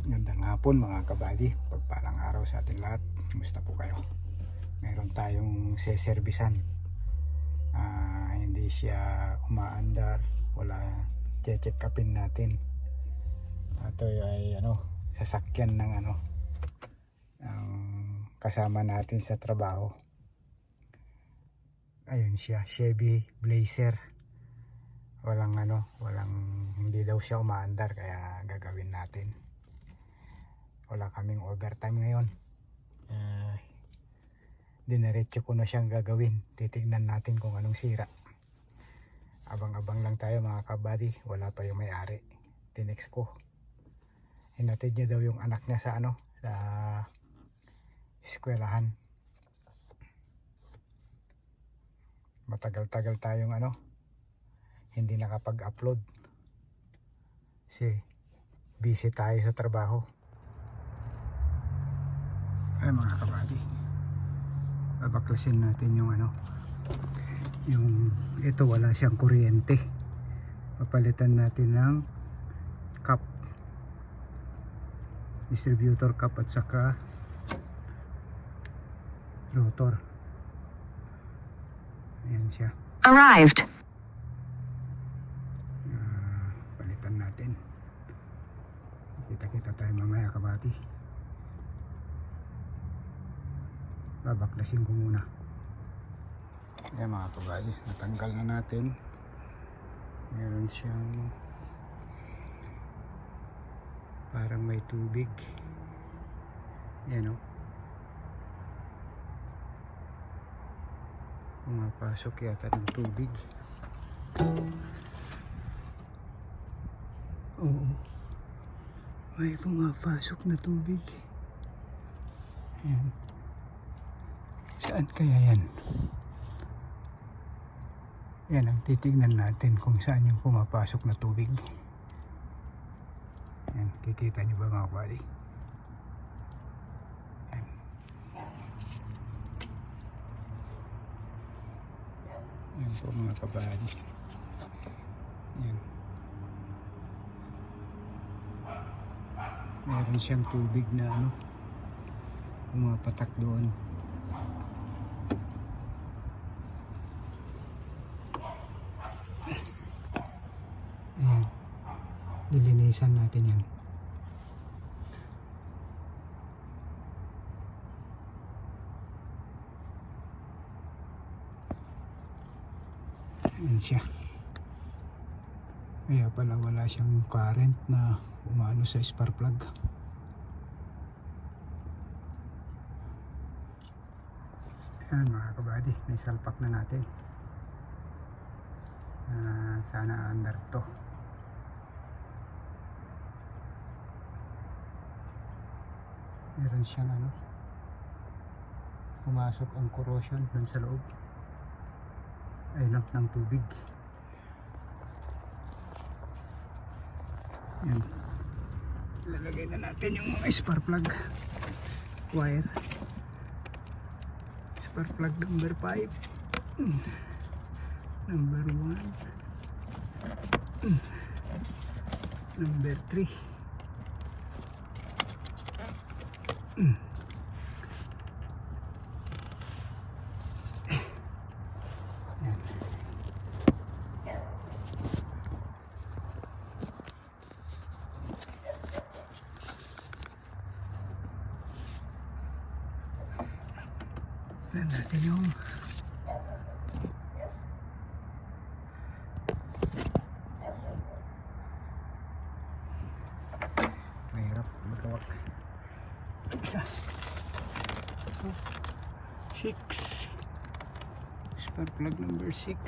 Gandang hapon mga kabady, pagpalang araw sa atin lahat. Kumusta po kayo? Meron tayong seservisan. Hindi siya umaandar, wala, check upin natin. Ito ay sasakyan ng ang kasama natin sa trabaho. Ayun siya, Chevy Blazer. Walang hindi daw siya umaandar, kaya gagawin natin. Wala kaming overtime ngayon. Dinerecho ko na siyang gagawin. Titignan natin kung anong sira. Abang-abang lang tayo mga kabady. Wala pa yung may-ari. Tinext ko. Hinatid niya daw yung anak niya sa sa eskwelahan. Matagal-tagal tayong hindi nakapag-upload. Kasi busy tayo sa trabaho. Ay mga kabady, babaklasin natin yung yung ito, wala siyang kuryente. Papalitan natin ng cup, distributor cup at saka rotor. Ayan siya. Arrived. Palitan natin. Kita-kita tayo mamaya kabady. Babaklasin ko muna. Ayan mga kabady, natanggal na natin. Meron siyang parang may tubig. Ayan pumapasok yata ng tubig. Oo, may pumapasok na tubig. Ayan. Saan kaya yan? Yan ang titignan natin kung saan yung pumapasok na tubig. Yan, kikita nyo ba mga kabady? Yan. Yan po mga kabady. Yan. Meron siyang tubig na pumapatak doon. Ayan, lilinisan natin yan. Ayan siya. Kaya pala wala siyang current na umano sa spark plug. Ayan mga kabady, naisalpak na natin. Sana under to. Meron siyang pumasok ang corrosion dun sa loob ng tubig. Yan, lalagay na natin yung mga spark plug wire. Spark plug number 5, number 1, number 3. Tignan natin yung mahirap magkawak. Isa 6, spark plug number 6.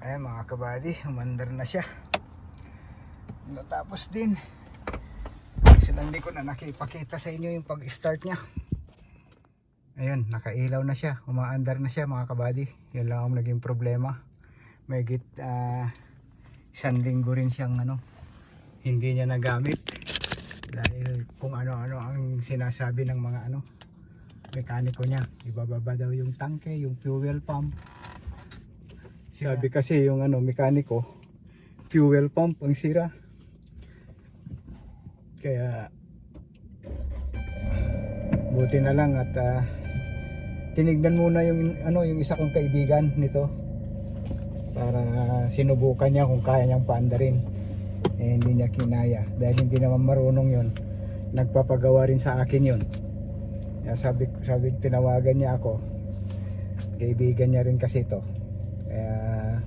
Ayan mga kabady, umandar na siya. Natapos din. Hindi ko na nakipakita sa inyo yung pag-start niya. Ayun, nakailaw na siya, umaandar na siya mga kabady. Yun lang ang naging problema. May isang linggo rin siyang hindi niya nagamit dahil kung ano-ano ang sinasabi ng mga mekaniko niya. Ibababa daw yung tangke, yung fuel pump. Sabi kasi yung mekaniko, fuel pump ang sira. Kaya buti na lang at tinignan muna yung isa kong kaibigan nito para sinubukan niya kung kaya niyang paandarin. Hindi niya kinaya dahil hindi naman marunong yon. Nagpapagawa rin sa akin yon. Kaya sabi tinawagan niya ako. Kaibigan niya rin kasi ito. Kaya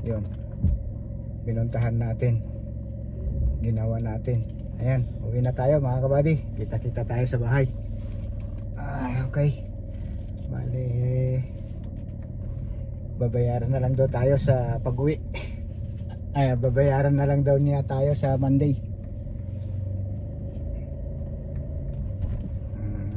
yun, binuntahan natin, ginawa natin. Ayan, uwi na tayo mga kabady. Kita tayo sa bahay. Okay, bale babayaran na lang daw tayo sa pag-uwi. Babayaran na lang daw niya tayo sa Monday.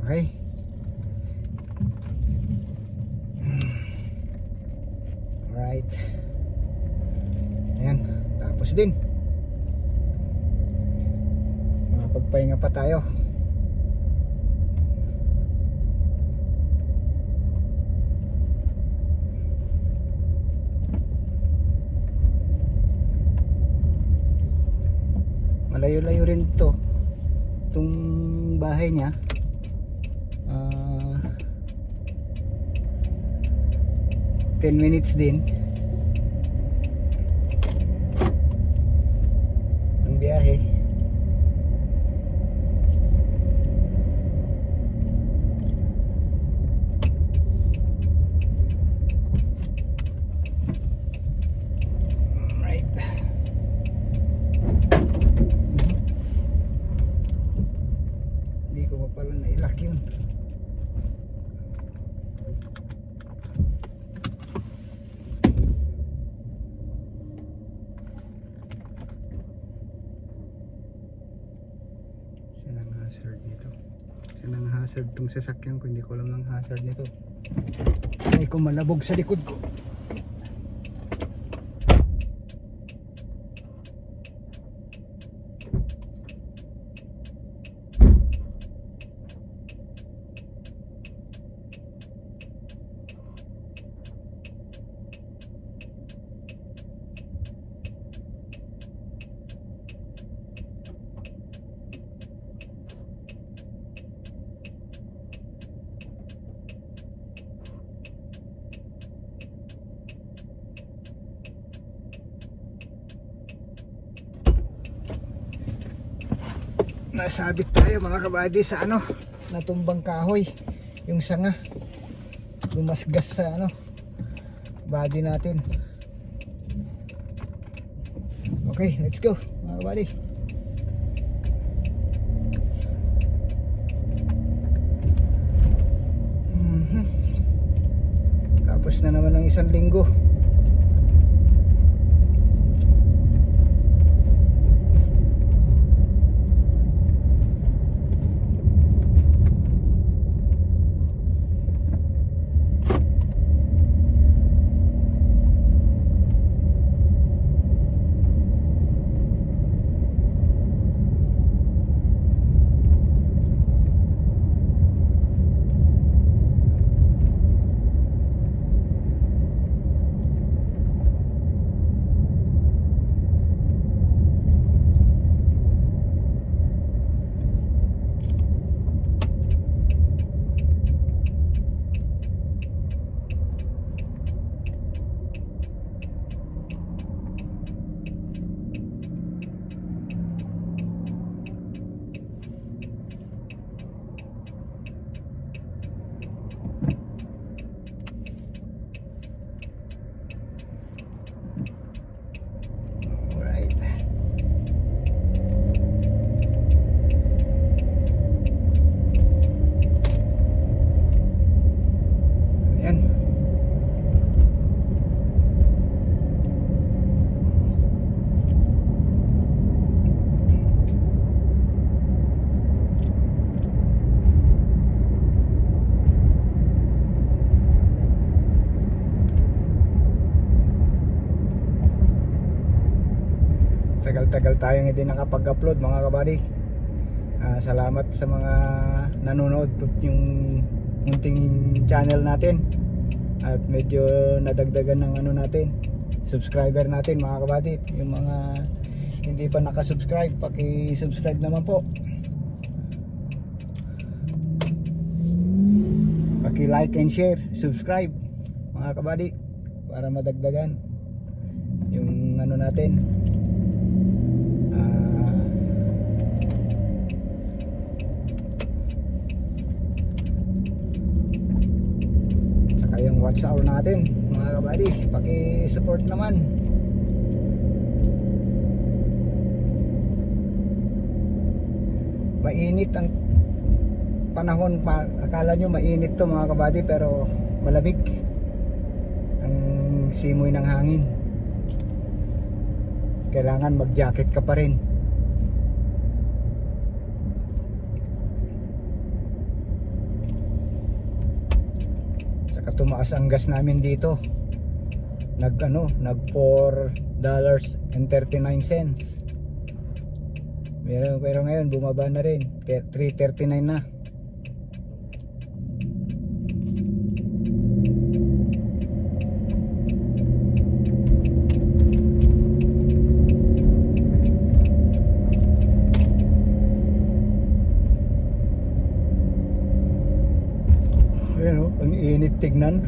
Okay. Alright. Ayan, tapos din. Makapagpahinga pa tayo. Malayo-layo rin to. Itong bahay niya. 10 minutes din ang biyahe. Right. Hindi ko pa pala nailak yun. Hazard nito. Yan ang hazard tong sasakyan ko. Hindi ko alam ng hazard nito. Ay kung malabog sa likod ko. Nasabit tayo mga kabady sa natumbang kahoy, yung sanga lumasgas sa body natin. Okay, let's go mga kabady. Tapos na naman ng isang linggo. Tagal-tagal tayong hindi nakapag-upload mga kabady. Salamat sa mga nanonood yung munting channel natin. At medyo nadagdagan ng ano natin, subscriber natin mga kabady. Yung mga hindi pa nakasubscribe, paki-subscribe naman po. Paki-like and share, subscribe mga kabady para madagdagan yung ano natin. Saka yung watch hour natin mga kabady, paki-support naman. Mainit ang panahon pa, akala nyo mainit to mga kabady, pero malamig ang simoy ng hangin. Kailangan mag jacket ka pa rin. Saka tumaas ang gas namin dito, nag $4.39. Pero ngayon bumaba na rin, 3.39 na. Ayan o, ang init tignan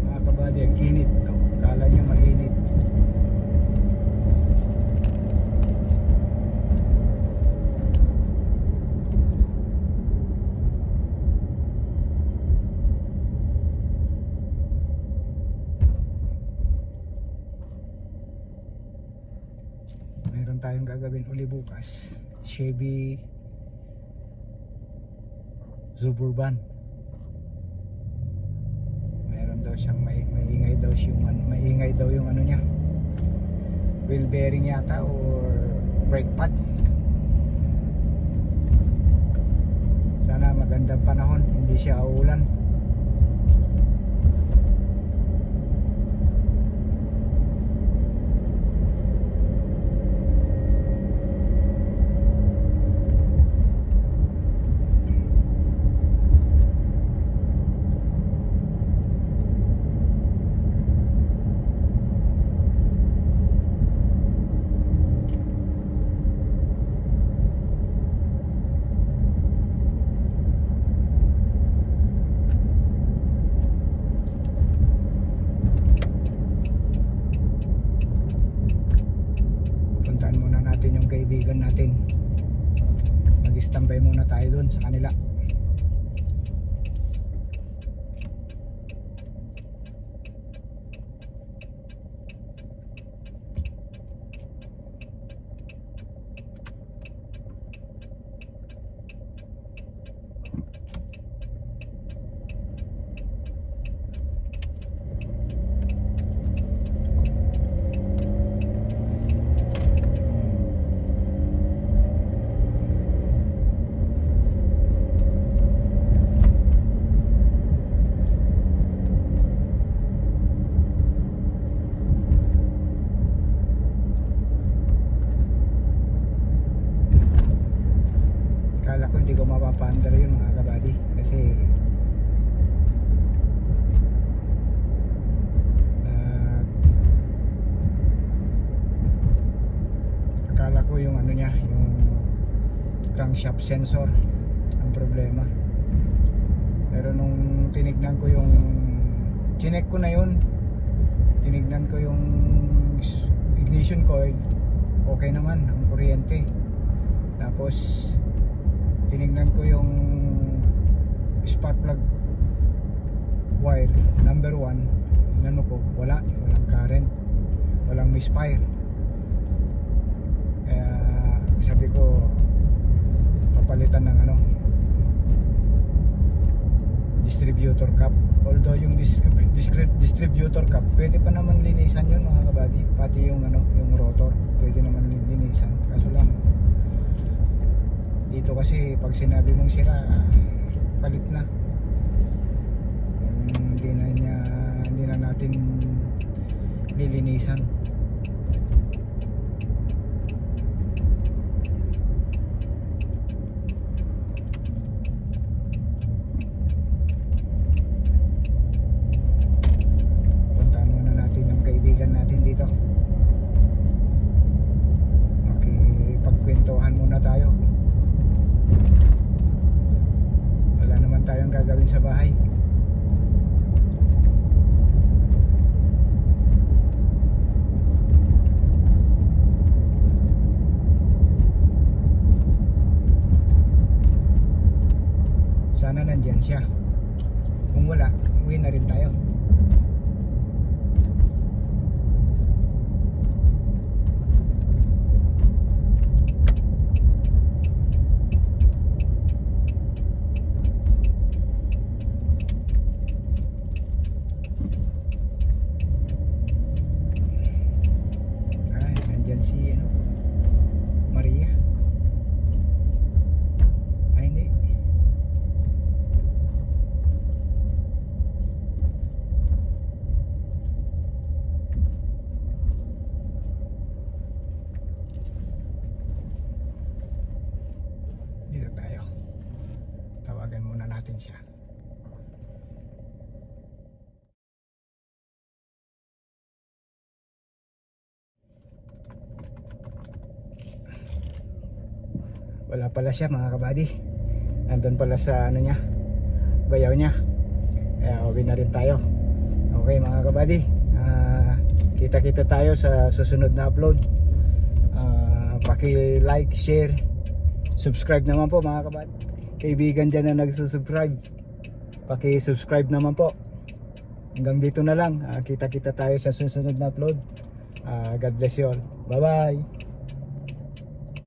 mga kabady, ang init to. Kala nyo mainit. Meron tayong gagawin uli bukas, Chevy Suburban. Meron daw siyang maingay daw yung ano niya, wheel bearing yata or brake pad. Sana magandang panahon, hindi siya uulan. Yung kaibigan natin, mag-standby muna tayo doon sa kanila. Akala ko hindi ko mapapaandar yun mga kabady, kasi akala ko yung ano niya, yung crankshaft sensor ang problema. Pero nung tinignan ko yung, chinek ko na yun, tinignan ko yung ignition coil, okay naman ang kuryente. Tapos tinignan ko yung spark plug wire number 1, inano ko, walang current, walang misfire. Kaya sabi ko papalitan ng distributor cap. Although yung distributor cap pwede pa naman linisan yun mga kabady, pati yung yung rotor pwede naman linisan. Kaso lang dito kasi pag sinabi mong sira, palit na. Hindi na natin lilinisan. Wala pala siya mga kabady. Nandun pala sa ano niya, bayaw niya. Kaya uwi na rin tayo. Okay mga kabady, kita-kita tayo sa susunod na upload. Paki-like, share, subscribe naman po mga kabady. Kaibigan dyan na nagsusubscribe, paki-subscribe naman po. Hanggang dito na lang. Kita-kita tayo sa susunod na upload. God bless you all. Bye bye.